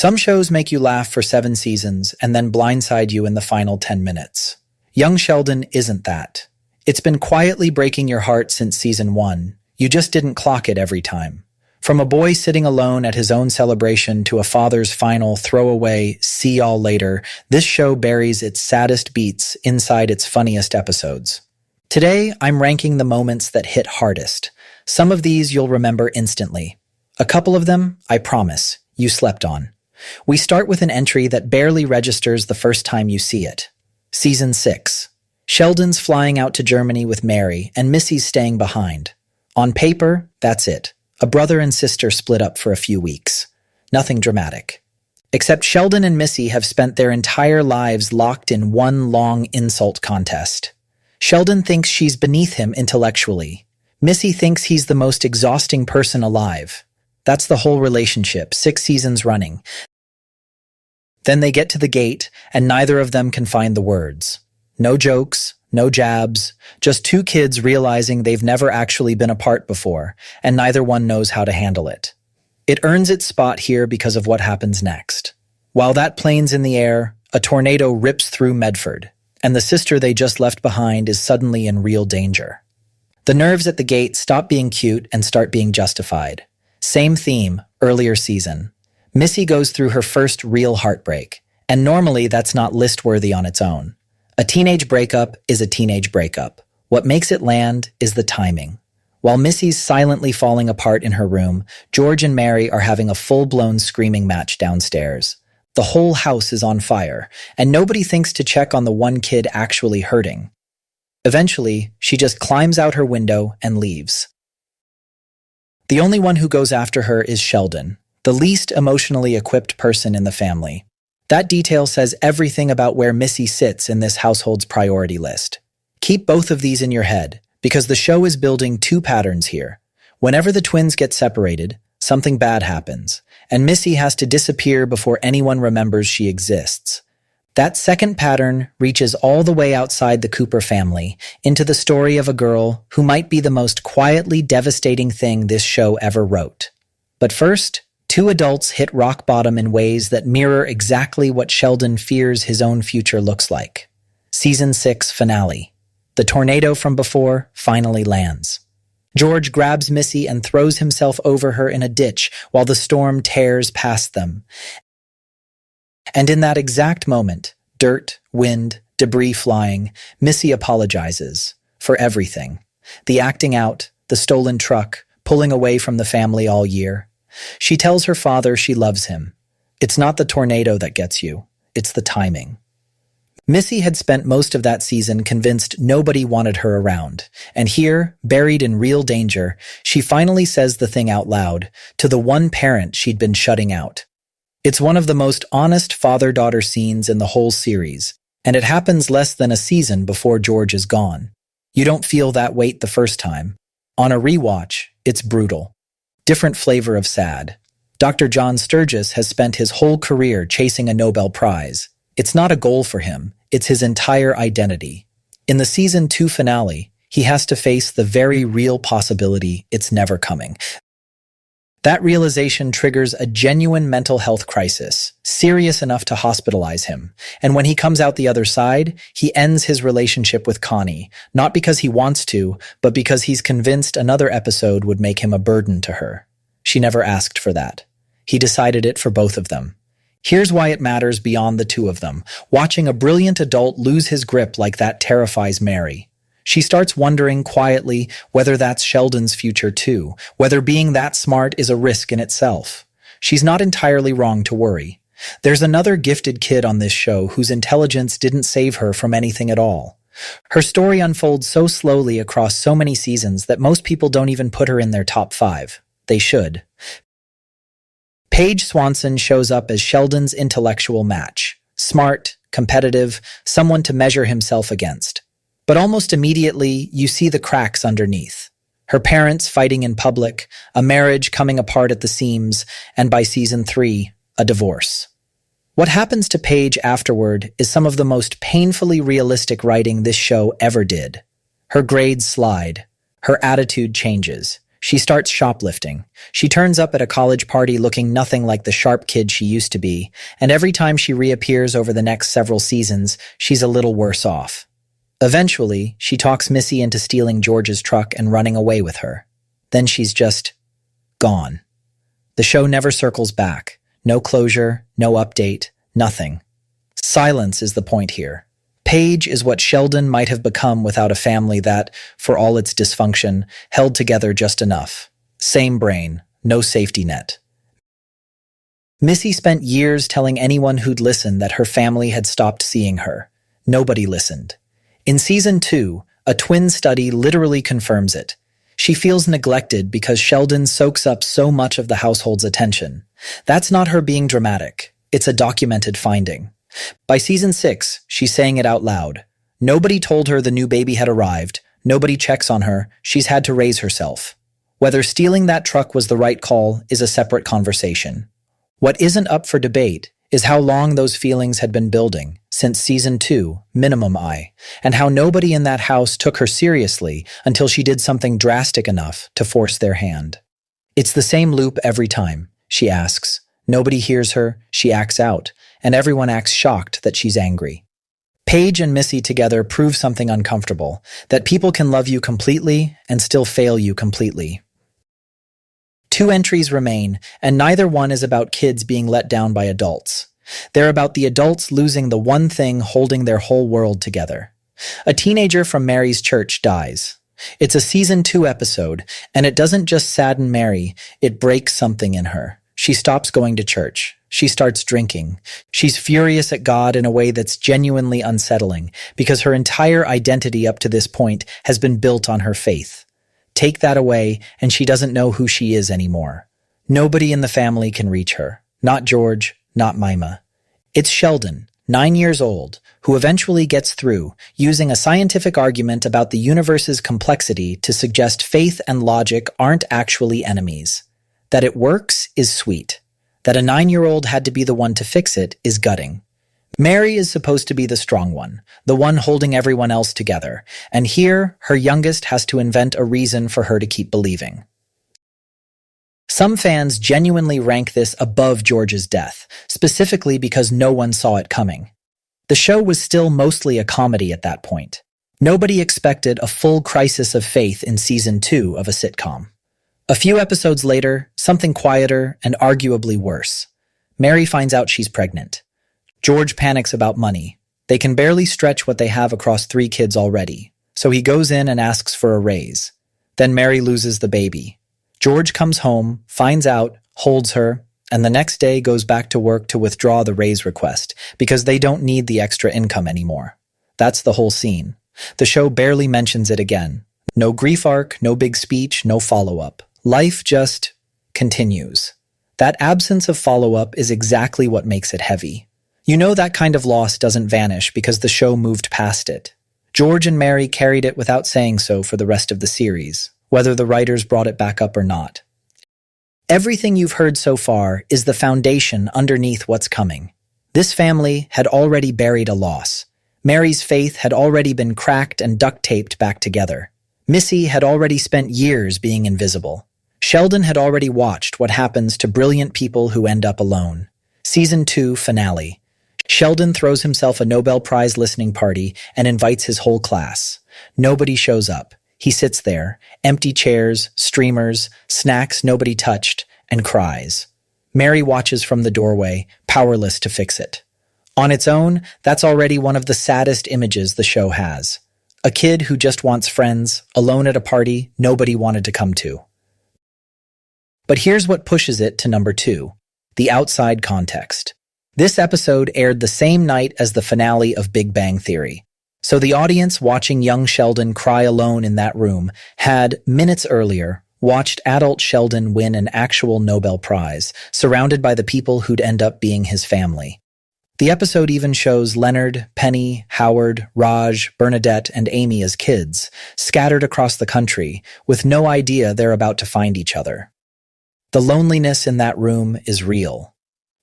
Some shows make you laugh for 7 seasons and then blindside you in the final 10 minutes. Young Sheldon isn't that. It's been quietly breaking your heart since season 1. You just didn't clock it every time. From a boy sitting alone at his own celebration to a father's final throwaway "see y'all later," this show buries its saddest beats inside its funniest episodes. Today, I'm ranking the moments that hit hardest. Some of these you'll remember instantly. A couple of them, I promise, you slept on. We start with an entry that barely registers the first time you see it. Season 6. Sheldon's flying out to Germany with Mary, and Missy's staying behind. On paper, that's it. A brother and sister split up for a few weeks. Nothing dramatic. Except Sheldon and Missy have spent their entire lives locked in one long insult contest. Sheldon thinks she's beneath him intellectually. Missy thinks he's the most exhausting person alive. That's the whole relationship, 6 seasons running. Then they get to the gate, and neither of them can find the words. No jokes, no jabs, just 2 kids realizing they've never actually been apart before, and neither one knows how to handle it. It earns its spot here because of what happens next. While that plane's in the air, a tornado rips through Medford, and the sister they just left behind is suddenly in real danger. The nerves at the gate stop being cute and start being justified. Same theme, earlier season. Missy goes through her first real heartbreak, and normally that's not list-worthy on its own. A teenage breakup is a teenage breakup. What makes it land is the timing. While Missy's silently falling apart in her room, George and Mary are having a full-blown screaming match downstairs. The whole house is on fire, and nobody thinks to check on the one kid actually hurting. Eventually, she just climbs out her window and leaves. The only one who goes after her is Sheldon, the least emotionally equipped person in the family. That detail says everything about where Missy sits in this household's priority list. Keep both of these in your head, because the show is building 2 patterns here. Whenever the twins get separated, something bad happens, and Missy has to disappear before anyone remembers she exists. That second pattern reaches all the way outside the Cooper family, into the story of a girl who might be the most quietly devastating thing this show ever wrote. But first, 2 adults hit rock bottom in ways that mirror exactly what Sheldon fears his own future looks like. Season 6 finale. The tornado from before finally lands. George grabs Missy and throws himself over her in a ditch while the storm tears past them. And in that exact moment, dirt, wind, debris flying, Missy apologizes for everything. The acting out, the stolen truck, pulling away from the family all year. She tells her father she loves him. It's not the tornado that gets you, it's the timing. Missy had spent most of that season convinced nobody wanted her around, and here, buried in real danger, she finally says the thing out loud, to the one parent she'd been shutting out. It's one of the most honest father-daughter scenes in the whole series, and it happens less than a season before George is gone. You don't feel that weight the first time. On a rewatch, it's brutal. Different flavor of sad. Dr. John Sturgis has spent his whole career chasing a Nobel Prize. It's not a goal for him, it's his entire identity. In the season 2 finale, he has to face the very real possibility it's never coming. That realization triggers a genuine mental health crisis, serious enough to hospitalize him. And when he comes out the other side, he ends his relationship with Connie, not because he wants to, but because he's convinced another episode would make him a burden to her. She never asked for that. He decided it for both of them. Here's why it matters beyond the 2 of them. Watching a brilliant adult lose his grip like that terrifies Mary. She starts wondering quietly whether that's Sheldon's future too, whether being that smart is a risk in itself. She's not entirely wrong to worry. There's another gifted kid on this show whose intelligence didn't save her from anything at all. Her story unfolds so slowly across so many seasons that most people don't even put her in their top 5. They should. Paige Swanson shows up as Sheldon's intellectual match. Smart, competitive, someone to measure himself against. But almost immediately, you see the cracks underneath. Her parents fighting in public, a marriage coming apart at the seams, and by season 3, a divorce. What happens to Paige afterward is some of the most painfully realistic writing this show ever did. Her grades slide. Her attitude changes. She starts shoplifting. She turns up at a college party looking nothing like the sharp kid she used to be, and every time she reappears over the next several seasons, she's a little worse off. Eventually, she talks Missy into stealing George's truck and running away with her. Then she's just gone. The show never circles back. No closure, no update, nothing. Silence is the point here. Paige is what Sheldon might have become without a family that, for all its dysfunction, held together just enough. Same brain, no safety net. Missy spent years telling anyone who'd listen that her family had stopped seeing her. Nobody listened. In season 2, a twin study literally confirms it. She feels neglected because Sheldon soaks up so much of the household's attention. That's not her being dramatic. It's a documented finding. By season 6, she's saying it out loud. Nobody told her the new baby had arrived. Nobody checks on her. She's had to raise herself. Whether stealing that truck was the right call is a separate conversation. What isn't up for debate is how long those feelings had been building, since season 2, minimum I, and how nobody in that house took her seriously until she did something drastic enough to force their hand. It's the same loop every time, she asks. Nobody hears her, she acts out, and everyone acts shocked that she's angry. Paige and Missy together prove something uncomfortable, that people can love you completely and still fail you completely. 2 entries remain, and neither one is about kids being let down by adults. They're about the adults losing the one thing holding their whole world together. A teenager from Mary's church dies. It's a season 2 episode, and it doesn't just sadden Mary, it breaks something in her. She stops going to church. She starts drinking. She's furious at God in a way that's genuinely unsettling, because her entire identity up to this point has been built on her faith. Take that away, and she doesn't know who she is anymore. Nobody in the family can reach her. Not George, not Mima. It's Sheldon, 9 years old, who eventually gets through, using a scientific argument about the universe's complexity to suggest faith and logic aren't actually enemies. That it works is sweet. That a 9-year-old had to be the one to fix it is gutting. Mary is supposed to be the strong one, the one holding everyone else together, and here, her youngest has to invent a reason for her to keep believing. Some fans genuinely rank this above George's death, specifically because no one saw it coming. The show was still mostly a comedy at that point. Nobody expected a full crisis of faith in season 2 of a sitcom. A few episodes later, something quieter and arguably worse. Mary finds out she's pregnant. George panics about money. They can barely stretch what they have across 3 kids already, so he goes in and asks for a raise. Then Mary loses the baby. George comes home, finds out, holds her, and the next day goes back to work to withdraw the raise request because they don't need the extra income anymore. That's the whole scene. The show barely mentions it again. No grief arc, no big speech, no follow-up. Life just continues. That absence of follow-up is exactly what makes it heavy. You know that kind of loss doesn't vanish because the show moved past it. George and Mary carried it without saying so for the rest of the series, whether the writers brought it back up or not. Everything you've heard so far is the foundation underneath what's coming. This family had already buried a loss. Mary's faith had already been cracked and duct-taped back together. Missy had already spent years being invisible. Sheldon had already watched what happens to brilliant people who end up alone. Season 2 finale. Sheldon throws himself a Nobel Prize listening party and invites his whole class. Nobody shows up. He sits there, empty chairs, streamers, snacks nobody touched, and cries. Mary watches from the doorway, powerless to fix it. On its own, that's already one of the saddest images the show has. A kid who just wants friends, alone at a party nobody wanted to come to. But here's what pushes it to number 2, the outside context. This episode aired the same night as the finale of Big Bang Theory. So the audience watching young Sheldon cry alone in that room had, minutes earlier, watched adult Sheldon win an actual Nobel Prize, surrounded by the people who'd end up being his family. The episode even shows Leonard, Penny, Howard, Raj, Bernadette, and Amy as kids, scattered across the country, with no idea they're about to find each other. The loneliness in that room is real.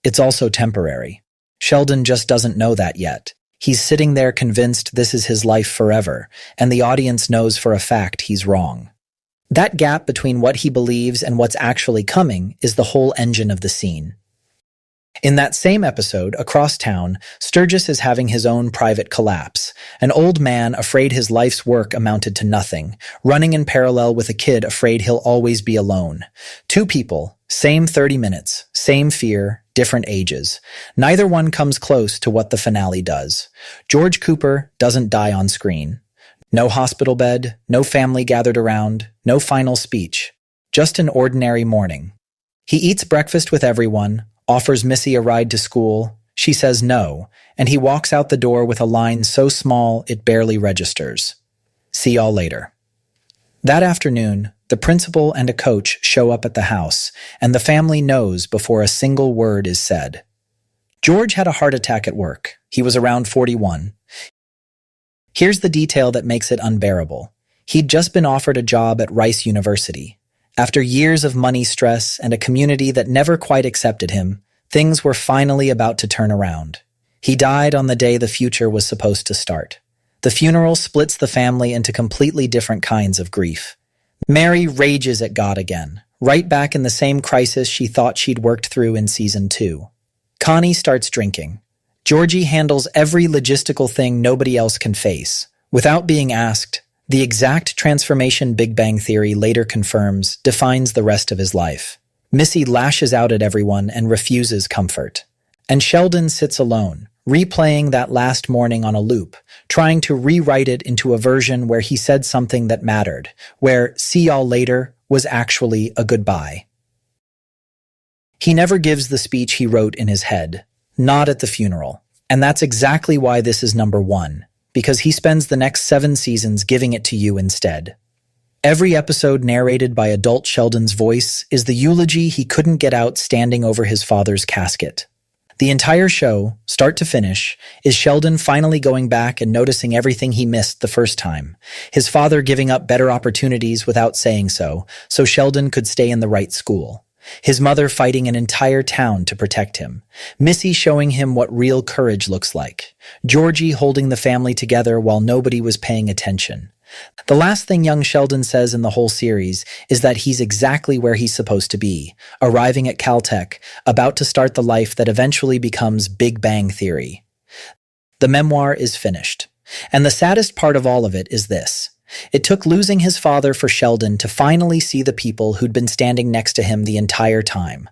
It's also temporary. Sheldon just doesn't know that yet. He's sitting there convinced this is his life forever, and the audience knows for a fact he's wrong. That gap between what he believes and what's actually coming is the whole engine of the scene. In that same episode, across town, Sturgis is having his own private collapse. An old man afraid his life's work amounted to nothing, running in parallel with a kid afraid he'll always be alone. Two people, same 30 minutes, same fear, different ages. Neither one comes close to what the finale does. George Cooper doesn't die on screen. No hospital bed, no family gathered around, no final speech. Just an ordinary morning. He eats breakfast with everyone, offers Missy a ride to school. She says no, and he walks out the door with a line so small it barely registers. See y'all later. That afternoon, the principal and a coach show up at the house, and the family knows before a single word is said. George had a heart attack at work. He was around 41. Here's the detail that makes it unbearable. He'd just been offered a job at Rice University. After years of money stress and a community that never quite accepted him, things were finally about to turn around. He died on the day the future was supposed to start. The funeral splits the family into completely different kinds of grief. Mary rages at God again, right back in the same crisis she thought she'd worked through in season 2. Connie starts drinking. Georgie handles every logistical thing nobody else can face. Without being asked, the exact transformation Big Bang Theory later confirms defines the rest of his life. Missy lashes out at everyone and refuses comfort. And Sheldon sits alone, replaying that last morning on a loop, trying to rewrite it into a version where he said something that mattered, where "see y'all later" was actually a goodbye. He never gives the speech he wrote in his head, not at the funeral. And that's exactly why this is number 1. Because he spends the next 7 seasons giving it to you instead. Every episode narrated by adult Sheldon's voice is the eulogy he couldn't get out standing over his father's casket. The entire show, start to finish, is Sheldon finally going back and noticing everything he missed the first time. His father giving up better opportunities without saying so Sheldon could stay in the right school. His mother fighting an entire town to protect him. Missy showing him what real courage looks like. Georgie holding the family together while nobody was paying attention. The last thing young Sheldon says in the whole series is that he's exactly where he's supposed to be, arriving at Caltech, about to start the life that eventually becomes Big Bang Theory. The memoir is finished. And the saddest part of all of it is this. It took losing his father for Sheldon to finally see the people who'd been standing next to him the entire time.